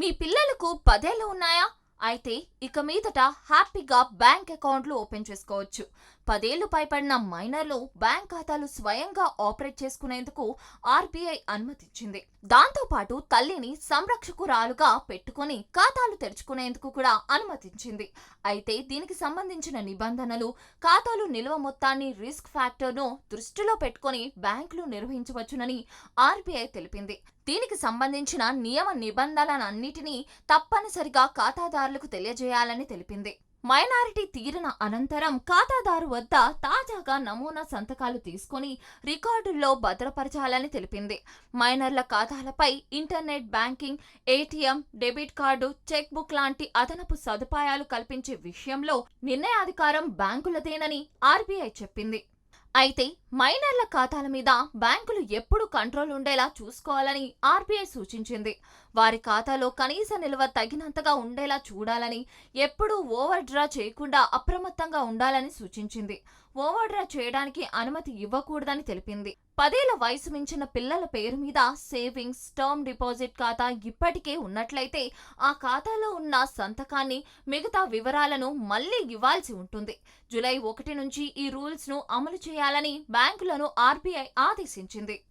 మీ పిల్లలకు 10 ఏళ్లు ఉన్నాయా? అయితే ఇక మీదట హ్యాపీగా బ్యాంక్ అకౌంట్లు ఓపెన్ చేసుకోవచ్చు. 10 ఏళ్లు పైబడిన మైనర్లు బ్యాంక్ ఖాతాలు స్వయంగా ఆపరేట్ చేసుకునేందుకు ఆర్బీఐ అనుమతిచ్చింది. దాంతో పాటు తల్లిని సంరక్షకురాలుగా పెట్టుకొని ఖాతాలు తెరుచుకునేందుకు కూడా అనుమతించింది. అయితే దీనికి సంబంధించిన నిబంధనలు, ఖాతాలు నిల్వ మొత్తాన్ని, రిస్క్ ఫ్యాక్టర్ను దృష్టిలో పెట్టుకొని బ్యాంకులు నిర్వహించవచ్చునని ఆర్బీఐ తెలిపింది. దీనికి సంబంధించిన నియమ నిబంధనలన్నిటినీ తప్పనిసరిగా ఖాతాదారులకు తెలియజేయాలని తెలిపింది. మైనారిటీ తీరిన అనంతరం ఖాతాదారు వద్ద తాజాగా నమూనా సంతకాలు తీసుకొని రికార్డుల్లో భద్రపరచాలని తెలిపింది. మైనర్ల ఖాతాలపై internet banking, ATM, debit card, cheque book లాంటి అదనపు సదుపాయాలు కల్పించే విషయంలో నిర్ణయాధికారం బ్యాంకులదేనని ఆర్బీఐ చెప్పింది. అయితే మైనర్ల ఖాతాల మీద బ్యాంకులు ఎప్పుడు కంట్రోల్ ఉండేలా చూసుకోవాలని ఆర్బీఐ సూచించింది. వారి ఖాతాలో కనీస నిల్వ తగినంతగా ఉండేలా చూడాలని, ఎప్పుడూ ఓవర్ డ్రా చేయకుండా అప్రమత్తంగా ఉండాలని సూచించింది. ఓవర్ డ్రా చేయడానికి అనుమతి ఇవ్వకూడదని తెలిపింది. 10 ఏళ్ల వయసు మించిన పిల్లల పేరు మీద సేవింగ్స్, టర్మ్ డిపాజిట్ ఖాతా ఇప్పటికే ఉన్నట్లయితే ఆ ఖాతాలో ఉన్న సంతకాన్ని, మిగతా వివరాలను మళ్లీ ఇవ్వాల్సి ఉంటుంది. జూలై 1 నుంచి ఈ రూల్స్ ను అమలు చేయాలని బ్యాంకులను ఆర్బీఐ ఆదేశించింది.